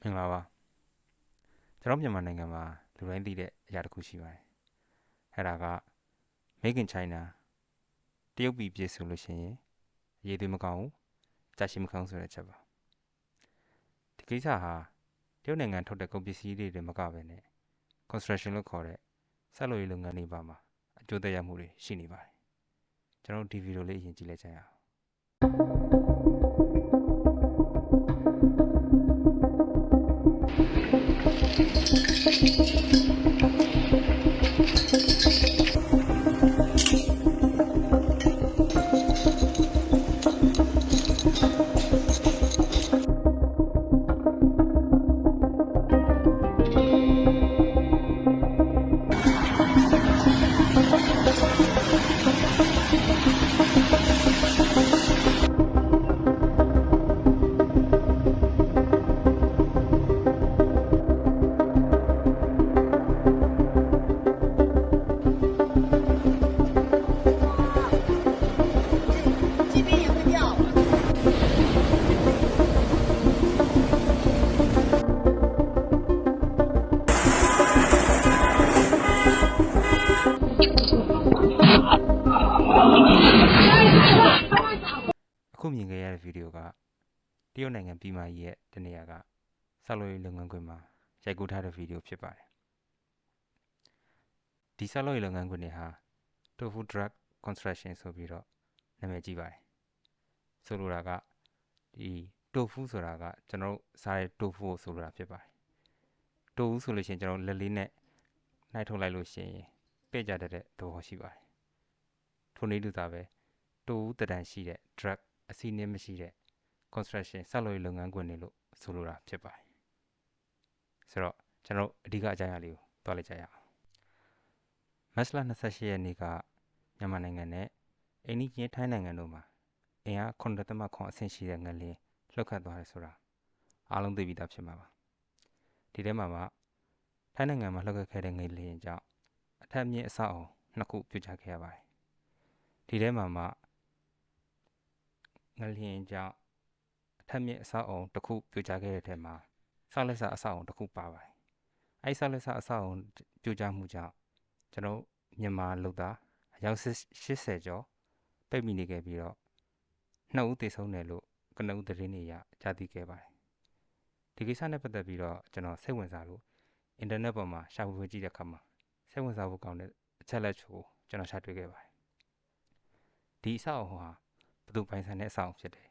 မင်္ဂလာပါကျွန်တော်မြန်မာနိုင်ငံမှာလူတိုင်းသိတဲ့အရာတစ်ခုရှိပါတယ်အဲ့ဒါက Make in China တရုတ်ပြည်ပြည်ဆိုလို့ရှိရင်အရေးသွေးမကောင်းဘူးကြာရှည်မကောင်းဆိုတဲ့အချက်ပါဒီကိစ္စဟာတရုတ်နိုင်ငံထုတ်တဲ့ကုန်ပစ္စည်းတွေမကဘဲနဲ့ construction လို့ခေါ်တဲ့ဆက်လုပ်ရေးလုပ်ငန်းတွေပါမှာအကျိုးသက်ရောက်မှုတွေရှိနေပါတယ်ကျွန်တော်ဒီဗီဒီယိုလေးအရင်ကြည့်လိုက်ကြရအောင်အခုမြင်ခဲ့ရတဲ့ဗီဒီယိုကတရုတ်နိုင်ငံပြည်မကြီးရဲ့တနေရာကဆောက်လုပ်ရေးလုပ်ငန်းခွင်မှာရိုက်ကူးထားတဲ့ဗီဒီယိုဖြစ်ပါတယ်ဒီဆောက်လုပ်ရေးလုပ်ငန်းခွင်တွေဟာ Tofu Drug Construction ဆိုပြီးတော့နာမည်ကြီးပါတယ်ဆိုလိုတာကဒီ Tofu ဆိုတာကကျွန်တော်တို့စားတဲ့ Tofu ကိုဆိုလိုတာဖြစ်ပါတယ် Tofu ဆိုလို့ရှိရင်ကျွန်တော်လက်လေးနဲ့နှိုက်ထုတ်လိုက်လို့ရှိရင်ပဲ့ကြတဲ့သဘောရှိပါတယ်ထိုနည်းတူသာပဲ Tofu တဒံရှိတဲ့ drug အစီအနစ်မရှိတဲ့ construction ဆောက်လုပ်ရေးလုပ်ငန်းခွင်တွေလို့ဆိုလိုတာဖြစ်ပါတယ်ဆိုတော့ကျွန်တော်အဓိကအကြောင်းအရာလေးကိုတွားလိုက်ကြရအောင်မတ်လ28ရက်နေ့ကမြန်မာနိုင်ငံနဲ့အိန္ဒိယထိုင်းနိုင်ငံတို့မှာအင်အား9.9အဆင့်ရှိတဲ့ငလျင်လှုပ်ခတ်သွားတယ်ဆိုတာအားလုံးသိပြီးသားဖြစ်မှာပါဒီထဲမှာထိုင်းနိုင်ငံမှာလှုပ်ခတ်ခဲ့တဲ့ငလျင်ကြောင့်အထက်မြင့်အဆောက်အအုံ2ခုပြိုကျခဲ့ရပါတယ်ဒီထဲမှာငလျင်ကြောင့်အထက်မြင့်အဆောက်အအုံတစ်ခုပြိုကျခဲ့တဲ့ထဲမှာဆောက်လက်စအဆောက်အအုံတစ်ခုပါပါတယ်အဲဒီဆောက်လက်စအဆောက်အအုံပြိုကျမှုကြောင့်ကျွန်တော်မြန်မာလူသားအယောက်80ကျော်ပိတ်မိနေခဲ့ပြီးတော့2ဦးသေဆုံးတယ်လို့ကနဦးသတင်းတွေကြားသိခဲ့ပါတယ်ဒီကိစ္စနဲ့ပတ်သက်ပြီးတော့ကျွန်တော်စိတ်ဝင်စားလို့အင်တာနက်ပေါ်မှာရှာဖွေကြည့်တဲ့အခါမှာစိတ်ဝင်စားဖို့ကောင်းတဲ့အချက်လက်ချို့ကိုကျွန်တော်ရှာတွေ့ခဲ့ပါတယ်ဒီအဆောက်အအုံဟာဘယ်သူပိုင်ဆိုင်တဲ့အဆောက်အအုံဖြစ်တယ်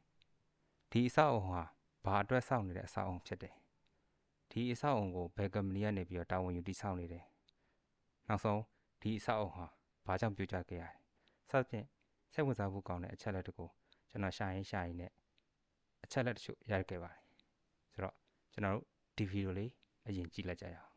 ဒီအဆောက်အအုံဟာဘာအတွက်ဆောက်နေတဲ့အဆောက်အအုံဖြစ်တယ်ဒီအဆောက်အအုံကိုဘယ်ကုမ္ပဏီကနေပြီးတော့တာဝန်ယူတည်ဆောက်နေတယ်နောက်ဆုံးဒီအဆောက်အအုံဟာဘာကြောင့်ပြိုကျခဲ့ရတယ်စသဖြင့်စိတ်ဝင်စားဖို့ကောင်းတဲ့အချက်လက်တွေကိုကျွန်တော်ရှာရင်းနဲ့အချက်လက်တချို့ရခဲ့ပါတယ်ဆိုတော့ကျွန်တော်တို့ဒီဗီဒီယိုလေးအရင်ကြည့်လိုက်ကြရအောင်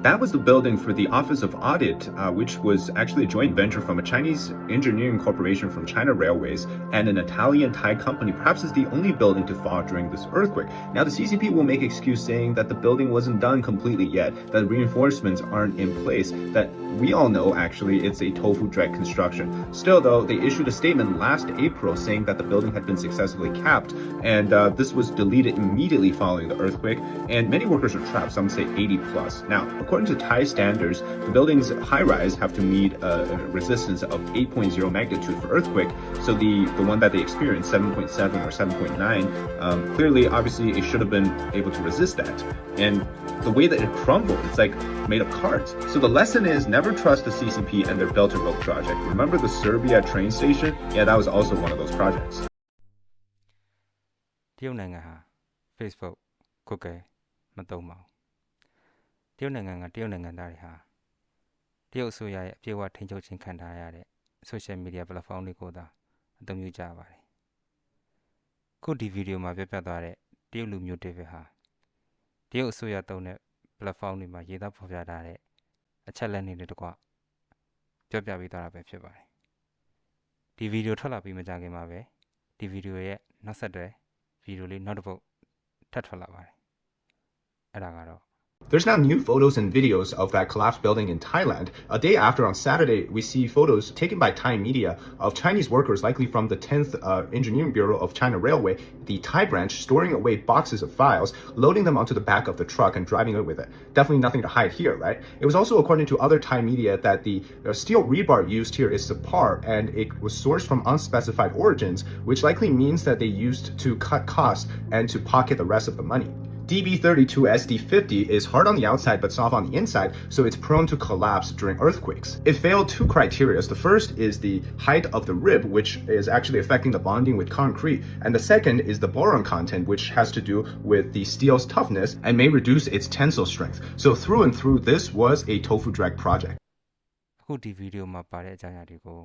That was the building for the Office of Audit, which was actually a joint venture from a Chinese engineering corporation from China Railways and an Italian-Thai company. Perhaps it's the only building to fall during this earthquake. Now, the CCP will make excuse saying that the building wasn't done completely yet, that reinforcements aren't in place, that we all know, actually, it's a tofu drag construction. Still, though, they issued a statement last April saying that the building had been successfully capped, and this was deleted immediately following the earthquake, and many workers are trapped, some say 80 plus. Now, according to Thai standards, the building's high-rise have to meet a resistance of 8.0 magnitude for earthquake, so the one that they experienced, 7.7 or 7.9, clearly, obviously, it should have been able to resist that. And the way that it crumbled, it's like made of cards. So the lesson is never trust the CCP and their Belt and Road project. Remember the Serbia train station? Yeah, that was also one of those projects. တရုတ်နိုင်ငံဟာ Facebook Google မသုံးပါဘူးတရုတ်နိုင်ငံကတရုတ်နိုင်ငံသားတွေဟာတရုတ်အစိုးရရဲ့အပြည့်အဝထိန်းချုပ်ခြင်းခံထားရတဲ့ social media platform တွေကိုသာအသုံးပြုကြပါတယ်ခုဒီဗီဒီယိုမှာပြပြသွားတဲ့တရုတ်လူမျိုး David ဟာတရုတ်အစိုးရသုံးတဲ့ platform တွေမှာရေးသားဖော်ပြထားတဲ့အချက်လက်တွေနဲ့တကွပြောပြပေးသွားတာပဲဖြစ်ပါတယ်ဒီဗီဒီယိုထွက်လာပြီးမကြာခင်မှာပဲဒီဗီဒီယိုရဲ့နောက်ဆက်တွဲဗီဒီယိုလေးနောက်တစ်ပုဒ်ထပ်ထွက်လာပါတယ်အဲ့ဒါကတော့ There's now new photos and videos of that collapsed building in Thailand. A day after, on Saturday, we see photos taken by Thai media of Chinese workers, likely from the 10th Engineering Bureau of China Railway, the Thai branch, storing away boxes of files, loading them onto the back of the truck and driving away with it. Definitely nothing to hide here, right? It was also, according to other Thai media, that the steel rebar used here is subpar and it was sourced from unspecified origins, which likely means that they used to cut costs and to pocket the rest of the money. DB32SD50 is hard on the outside but soft on the inside, so it's prone to collapse during earthquakes. It failed two criteria. The first is the height of the rib, which is actually affecting the bonding with concrete, and the second is the boron content, which has to do with the steel's toughness and may reduce its tensile strength. So through and through, this was a tofu drag project. အခုဒီဗီဒီယိုမှာပါတဲ့အကြောင်းအရာတွေကို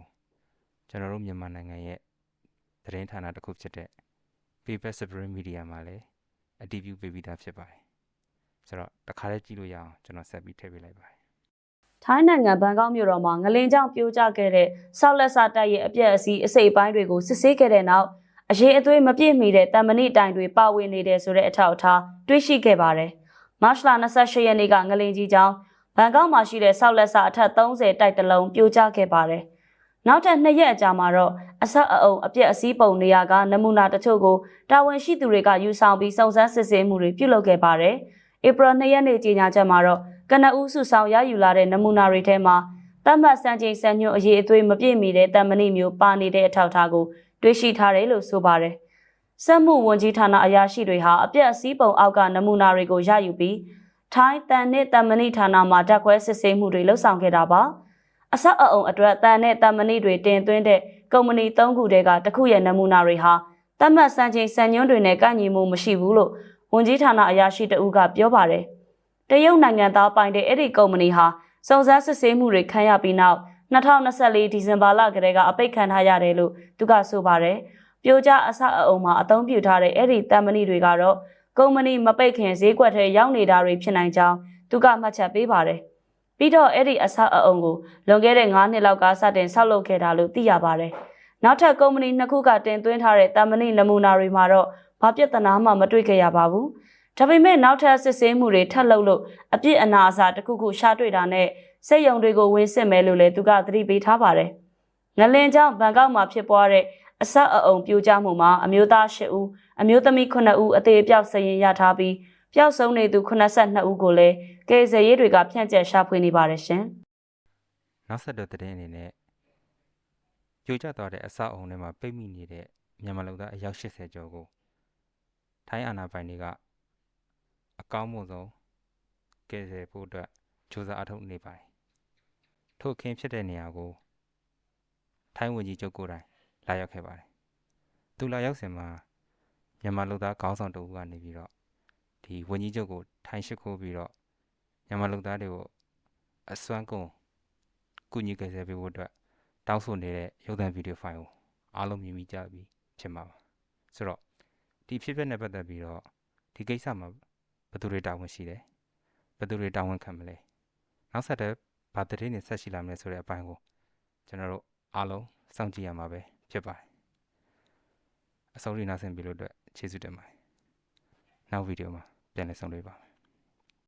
ကျွန်တော်တို့မြန်မာနိုင်ငံရဲ့သတင်းဌာနတစ်ခုဖြစ်တဲ့ Paper Separate Media မှာလည်းအတည်ပြုပေးပြီးသားဖြစ်ပါတယ်။ဆိုတော့တခါလေးကြည့်လို့ရအောင်ကျွန်တော်ဆက်ပြီးထည့်ပေးလိုက်ပါတယ်။ ထိုင်းနိုင်ငံဘန်ကောက်မြို့တော်မှာငလင်ကြောင့်ပြိုကျခဲ့တဲ့ဆောက်လက်စတိုက်ရဲ့အပြက်အစီးအစိပ်ပိုင်းတွေကိုစစ်ဆေးခဲ့တဲ့နောက်အရေးအသွေးမပြည့်မီတဲ့တံမဏိတိုင်တွေပါဝင်နေတဲ့ဆိုတဲ့အထောက်အထားတွေ့ရှိခဲ့ပါတယ်။မတ်လ28ရက်နေ့ကငလင်ကြီးကြောင့်ဘန်ကောက်မှာရှိတဲ့ဆောက်လက်စအထက်30တိုက်တလုံးပြိုကျခဲ့ပါတယ်။နောက်ထပ်2ရက်အကြာမှာတော့အဆက်အုံအပြက်အစီးပုံနေရာကနမူနာတချို့ကိုတာဝန်ရှိသူတွေကယူဆောင်ပြီးစုံစမ်းစစ်ဆေးမှုတွေပြုလုပ်ခဲ့ပါတယ်။ ဧပြီ2ရက်နေ့ကြေညာချက်မှာတော့ကနဦးစုဆောင်ရယူလာတဲ့နမူနာတွေထဲမှာတတ်မှတ်စံချိန်စံညွှန်းအရေးအသွေးမပြည့်မီတဲ့တံမဏိမျိုးပါနေတဲ့အထောက်အထားကိုတွေ့ရှိထားတယ်လို့ဆိုပါတယ်။စက်မှုဝန်ကြီးဌာနအရာရှိတွေဟာအပြက်အစီးပုံအောက်ကနမူနာတွေကိုရယူပြီးထိုင်းတန်နဲ့တံမဏိဌာနမှာဓာတ်ခွဲစစ်ဆေးမှုတွေလုပ်ဆောင်ခဲ့တာပါ။အဆက်အုံအတွက်တန်နဲ့တံမဏိတွေတင်သွင်းတဲ့ကုမ္ပဏီ3ခုတည်းကတစ်ခုရဲ့နမူနာတွေဟာတတ်မှတ်စံချိန်စံညွှန်းတွေနဲ့ကိုက်ညီမှုမရှိဘူးလို့ဝန်ကြီးဌာနအရာရှိတဦးကပြောပါတယ်။တရုတ်နိုင်ငံသားပိုင်တဲ့အဲ့ဒီကုမ္ပဏီဟာစုံစမ်းစစ်ဆေးမှုတွေခံရပြီးနောက်2024ဒီဇင်ဘာလကတည်းကအပိတ်ခံထားရတယ်လို့သူကဆိုပါတယ်။ပြိုကျအဆက်အုံမှာအသုံးပြုထားတဲ့အဲ့ဒီတံမဏိတွေကတော့ကုမ္ပဏီမပိတ်ခင်ဈေးကွက်ထဲရောက်နေတာတွေဖြစ်နိုင်ကြောင်းသူကမှတ်ချက်ပေးပါတယ်။ပြီးတော့အဲ့ဒီအဆက်အုံကိုလွန်ခဲ့တဲ့9နှစ်လောက်ကစတင်ဆောက်လုပ်ခဲ့တာလို့သိရပါတယ်။နောက်ထပ်ကုမ္ပဏီ2ခုကတင်သွင်းထားတဲ့တံမဏိနမူနာတွေမှာတော့ဘာပြဿနာမှမတွေ့ခဲ့ရပါဘူး။ဒါပေမဲ့နောက်ထပ်စစ်ဆေးမှုတွေထပ်လုပ်လို့အပြစ်အနာအဆာတစ်ခုခုရှာတွေ့တာနဲ့စက်ရုံတွေကိုဝင်စစ်မယ်လို့လည်းသူကသတိပေးထားပါတယ်။ငလင်ကြောင့်ဘန်ကောက်မှာဖြစ်ပွားတဲ့အဆက်အုံပြိုကျမှုမှာအမျိုးသား10ဦးအမျိုးသမီး9ဦးအသေးအပျောက်စာရင်းရထားပြီးပျောက်ဆုံးနေသူ82ဦးကိုလည်းကယ်ဆယ်ရေးတွေကဖြန့်ကျက်ရှာဖွေနေပါတယ်ရှင်။နောက်ဆက်တွဲသတင်းအနေနဲ့ပြိုကျသွားတဲ့အဆောက်အုံထဲမှာပိတ်မိနေတဲ့မြန်မာလူသားအယောက်80ကျော်ကိုထိုင်းအာဏာပိုင်တွေကအကောင်းဆုံးကယ်ဆယ်ဖို့အတွက်ကြိုးစားအထောက်နေပါတယ်။ထို့အခင်းဖြစ်တဲ့နေရာကိုထိုင်းဝန်ကြီးချုပ်ကိုယ်တိုင်လာရောက်ခဲ့ပါတယ်။သူလာရောက်စဉ်မှာမြန်မာလူသားခေါင်းဆောင်တဦးကနေပြီးတော့ဒီဝန်ကြီးချုပ်ကိုထိုင်းရှိခိုးပြီးတော့မြန်မာလူသားတွေကိုအစွမ်းကုန်ကုညီကယ်ဆယ်ပေးဖို့အတွက်တောင်းဆိုနေတဲ့ရုပ်သံဗီဒီယိုဖိုင်ကိုအားလုံးမြင်မိကြပြီဖြစ်မှာပါဆိုတော့ဒီဖြစ်ပျက်နဲ့ပတ်သက်ပြီးတော့ဒီကိစ္စမှာဘယ်သူတွေတာဝန်ရှိတယ်ဘယ်သူတွေတာဝန်ခံမလဲနောက်ဆက်တွဲဘာသတင်းတွေဆက်ရှိလာမလဲဆိုတဲ့အပိုင်းကိုကျွန်တော်တို့အားလုံးစောင့်ကြည့်ရမှာပဲဖြစ်ပါတယ်အဆုံးထိနားဆင်ပြီးလို့အတွက်ကျေးဇူးတင်ပါတယ်နောက်ဗီဒီယိုမှာပြန်လည်ဆုံတွေ့ပါမယ်